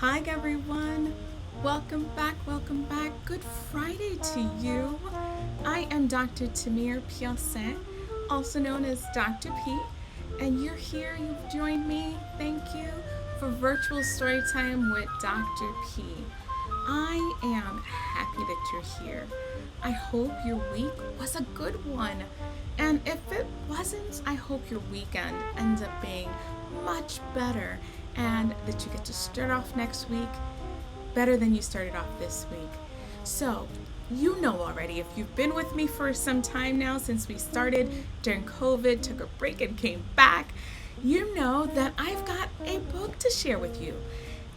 Hi everyone. Welcome back. Good Friday to you. I am Dr. Tamir Piancet, also known as Dr. P, and you're here, you've joined me. Thank you for virtual Storytime with Dr. P. I am happy that you're here. I hope your week was a good one. And if it wasn't, I hope your weekend ends up being much better and that you get to start off next week better than you started off this week. So, you know already, if you've been with me for some time now, since we started during COVID, took a break and came back, you know that I've got a book to share with you.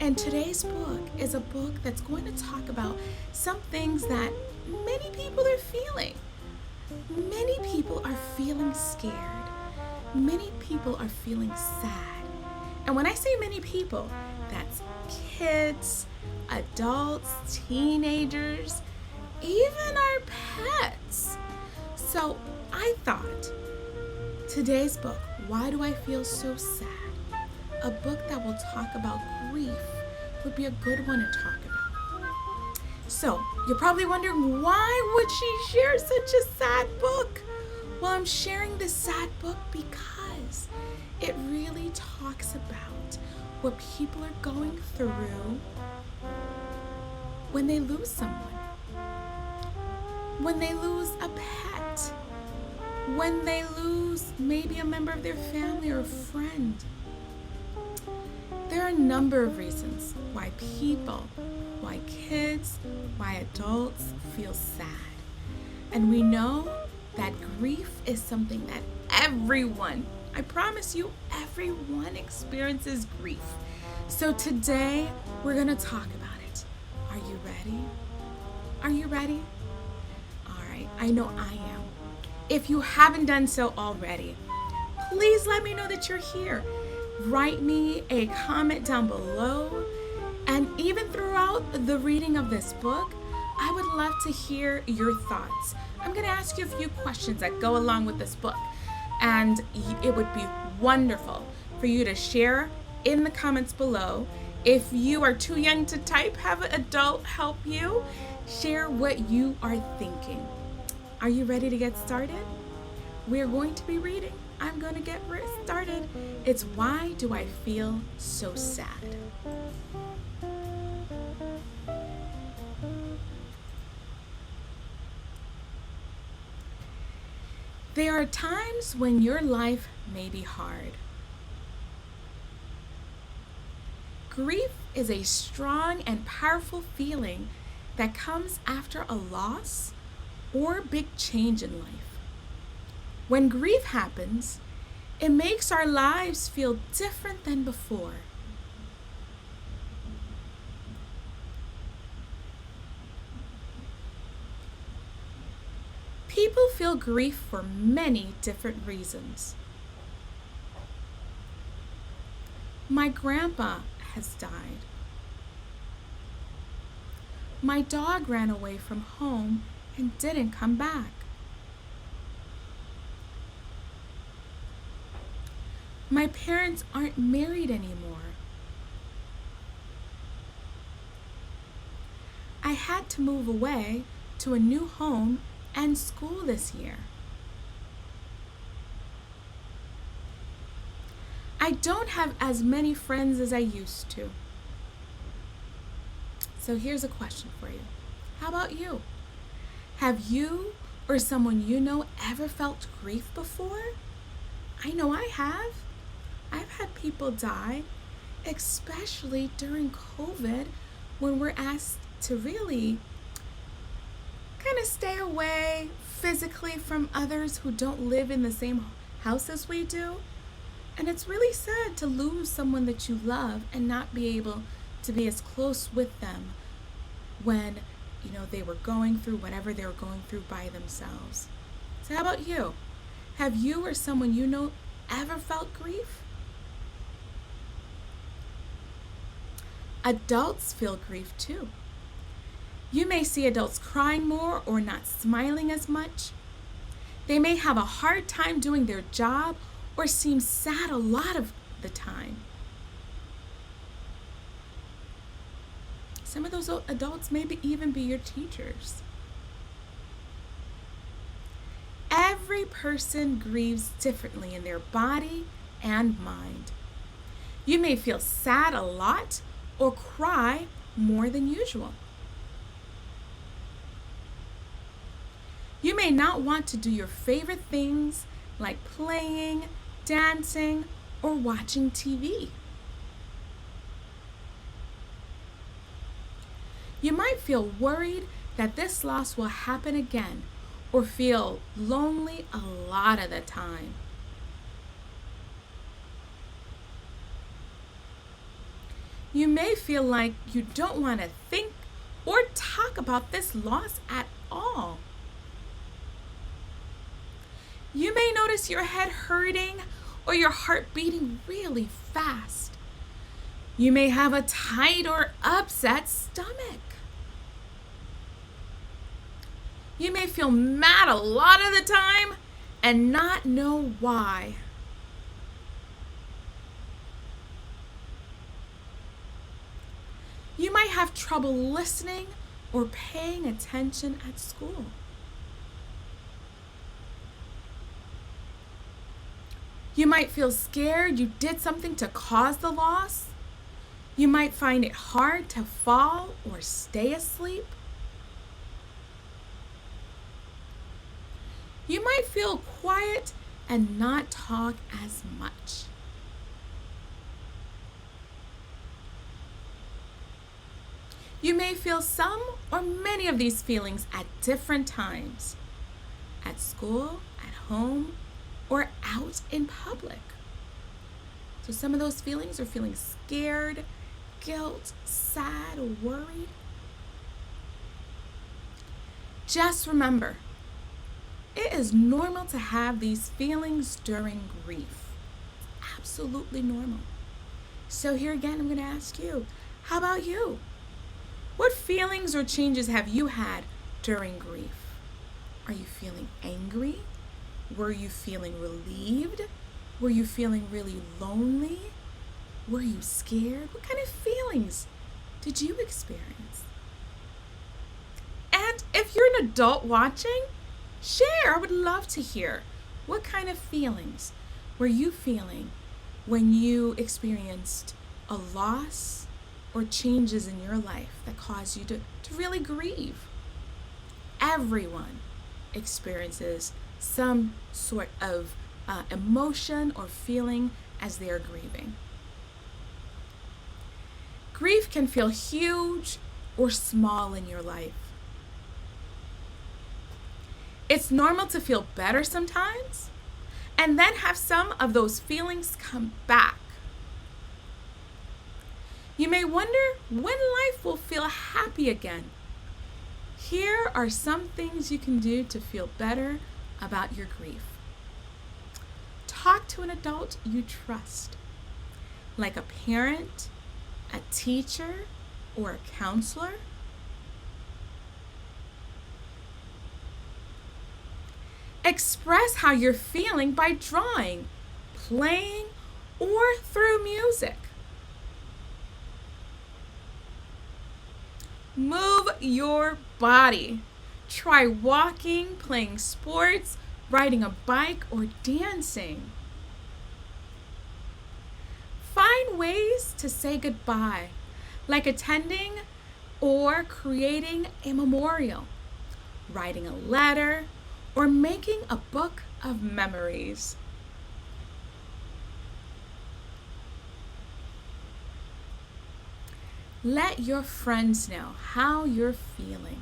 And today's book is a book that's going to talk about some things that many people are feeling. Many people are feeling scared. Many people are feeling sad. And when I say many people, that's kids, adults, teenagers, even our pets. So I thought today's book, Why Do I Feel So Sad? A book that will talk about grief would be a good one to talk about. So you're probably wondering, why would she share such a sad book? Well, I'm sharing this sad book because it really talks about what people are going through when they lose someone, when they lose a pet, when they lose maybe a member of their family or a friend. There are a number of reasons why people, why kids, why adults feel sad. And we know that grief is something that everyone, I promise you, everyone experiences grief. So today we're going to talk about it. Are you ready? Are you ready? All right, I know I am. If you haven't done so already, please let me know that you're here. Write me a comment down below. And even throughout the reading of this book, I would love to hear your thoughts. I'm going to ask you a few questions that go along with this book. And it would be wonderful for you to share in the comments below. If you are too young to type, have an adult help you. Share what you are thinking. Are you ready to get started? We're going to be reading. I'm going to get started. It's Why Do I Feel So Sad? There are times when your life may be hard. Grief is a strong and powerful feeling that comes after a loss or big change in life. When grief happens, it makes our lives feel different than before. People feel grief for many different reasons. My grandpa has died. My dog ran away from home and didn't come back. My parents aren't married anymore. I had to move away to a new home and school this year. I don't have as many friends as I used to. So here's a question for you. How about you? Have you or someone you know ever felt grief before? I know I have. I've had people die, especially during COVID, when we're asked to really kind of stay away physically from others who don't live in the same house as we do. And it's really sad to lose someone that you love and not be able to be as close with them when, they were going through whatever they were going through by themselves. So how about you? Have you or someone you know ever felt grief? Adults feel grief too. You may see adults crying more or not smiling as much. They may have a hard time doing their job or seem sad a lot of the time. Some of those adults maybe even be your teachers. Every person grieves differently in their body and mind. You may feel sad a lot or cry more than usual. You may not want to do your favorite things like playing, dancing, or watching TV. You might feel worried that this loss will happen again or feel lonely a lot of the time. You may feel like you don't want to think or talk about this loss at all. You may notice your head hurting or your heart beating really fast. You may have a tight or upset stomach. You may feel mad a lot of the time and not know why. You might have trouble listening or paying attention at school. You might feel scared you did something to cause the loss. You might find it hard to fall or stay asleep. You might feel quiet and not talk as much. You may feel some or many of these feelings at different times, at school, at home, or out in public. So some of those feelings are feeling scared, guilt, sad, or worried. Just remember, it is normal to have these feelings during grief. It's absolutely normal. So here again, I'm going to ask you, how about you? What feelings or changes have you had during grief? Are you feeling angry? Were you feeling relieved? Were you feeling really lonely? Were you scared? What kind of feelings did you experience? And if you're an adult watching, share. I would love to hear. What kind of feelings were you feeling when you experienced a loss or changes in your life that caused you to really grieve? Everyone experiences some sort of emotion or feeling as they are grieving. Grief can feel huge or small in your life. It's normal to feel better sometimes and then have some of those feelings come back. You may wonder when life will feel happy again. Here are some things you can do to feel better about your grief. Talk to an adult you trust, like a parent, a teacher, or a counselor. Express how you're feeling by drawing, playing, or through music. Move your body. Try walking, playing sports, riding a bike, or dancing. Find ways to say goodbye, like attending or creating a memorial, writing a letter, or making a book of memories. Let your friends know how you're feeling.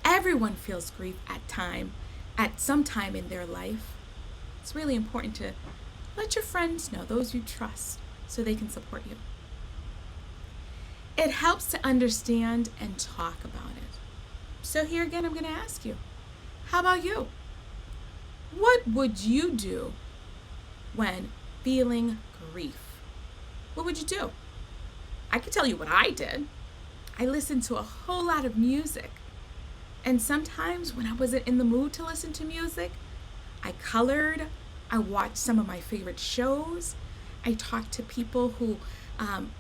Everyone feels grief at some time in their life. It's really important to let your friends know, those you trust, so they can support you. It helps to understand and talk about it. So here again, I'm going to ask you, how about you? What would you do when feeling grief? What would you do? I can tell you what I did. I listened to a whole lot of music. And sometimes when I wasn't in the mood to listen to music, I colored, I watched some of my favorite shows, I talked to people who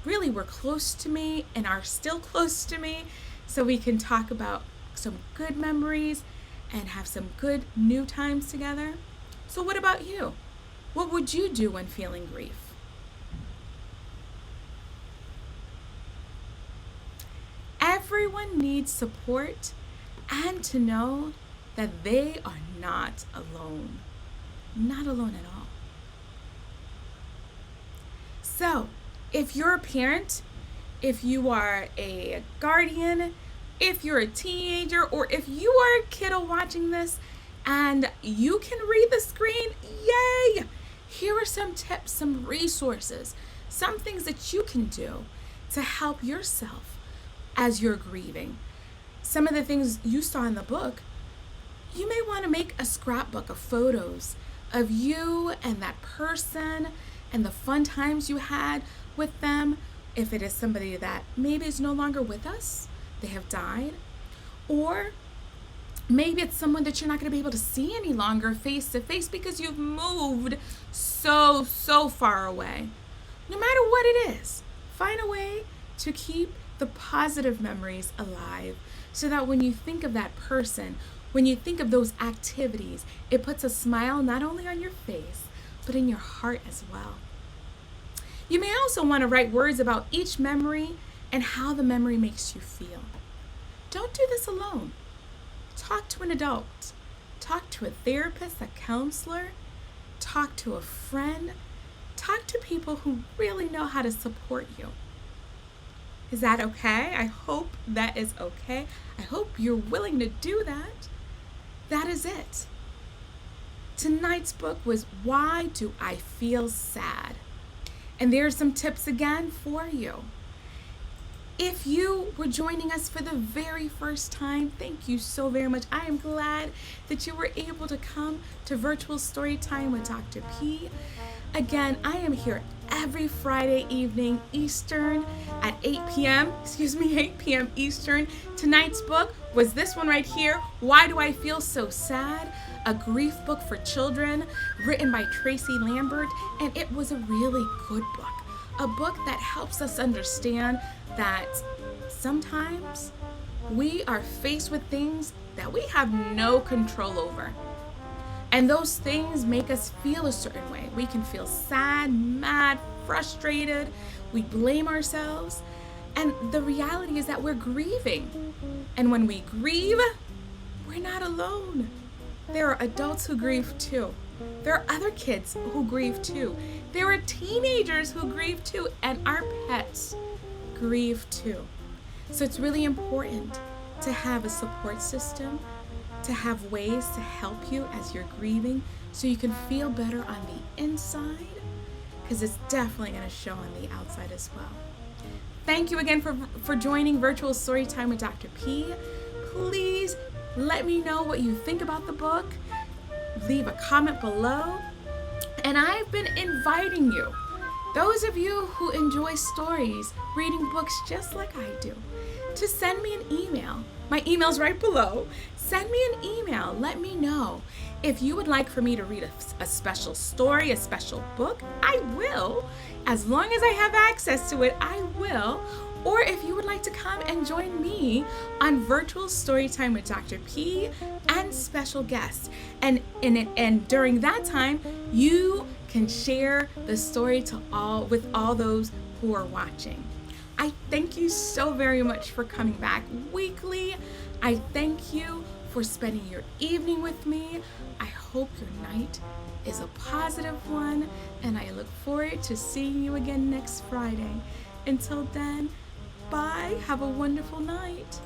really were close to me and are still close to me, so we can talk about some good memories and have some good new times together. So what about you? What would you do when feeling grief? Everyone needs support and to know that they are not alone. Not alone at all. So, if you're a parent, if you are a guardian, if you're a teenager, or if you are a kiddo watching this and you can read the screen, yay! Here are some tips, some resources, some things that you can do to help yourself as you're grieving. Some of the things you saw in the book, you may want to make a scrapbook of photos of you and that person and the fun times you had with them. If it is somebody that maybe is no longer with us, they have died, or maybe it's someone that you're not going to be able to see any longer face to face because you've moved so far away. No matter what it is, find a way to keep the positive memories alive so that when you think of that person, when you think of those activities, it puts a smile not only on your face, but in your heart as well. You may also want to write words about each memory and how the memory makes you feel. Don't do this alone. Talk to an adult. Talk to a therapist, a counselor. Talk to a friend. Talk to people who really know how to support you. Is that okay? I hope that is okay. I hope you're willing to do that. That is it. Tonight's book was Why Do I Feel Sad? And there are some tips again for you. If you were joining us for the very first time, thank you so very much. I am glad that you were able to come to Virtual Storytime with Dr. P. Again, I am here every Friday evening Eastern at 8 p.m. 8 p.m. Eastern. Tonight's book was this one right here, Why Do I Feel So Sad? A grief book for children, written by Tracy Lambert, and it was a really good book. A book that helps us understand that sometimes we are faced with things that we have no control over. And those things make us feel a certain way. We can feel sad, mad, frustrated. We blame ourselves. And the reality is that we're grieving. And when we grieve, we're not alone. There are adults who grieve too. There are other kids who grieve too. There are teenagers who grieve too. And our pets grieve too. So it's really important to have a support system, to have ways to help you as you're grieving so you can feel better on the inside, because it's definitely going to show on the outside as well. Thank you again for joining Virtual Storytime with Dr. P. Please let me know what you think about the book. Leave a comment below. And I've been inviting you, those of you who enjoy stories, reading books just like I do, to send me an email. My email's right below. Send me an email. Let me know. If you would like for me to read a special story, a special book, I will. As long as I have access to it, I will. Or if you would like to come and join me on Virtual Storytime with Dr. P and special guests. And during that time, you can share the story with all those who are watching. I thank you so very much for coming back weekly. I thank you for spending your evening with me. I hope your night is a positive one, and I look forward to seeing you again next Friday. Until then, bye. Have a wonderful night.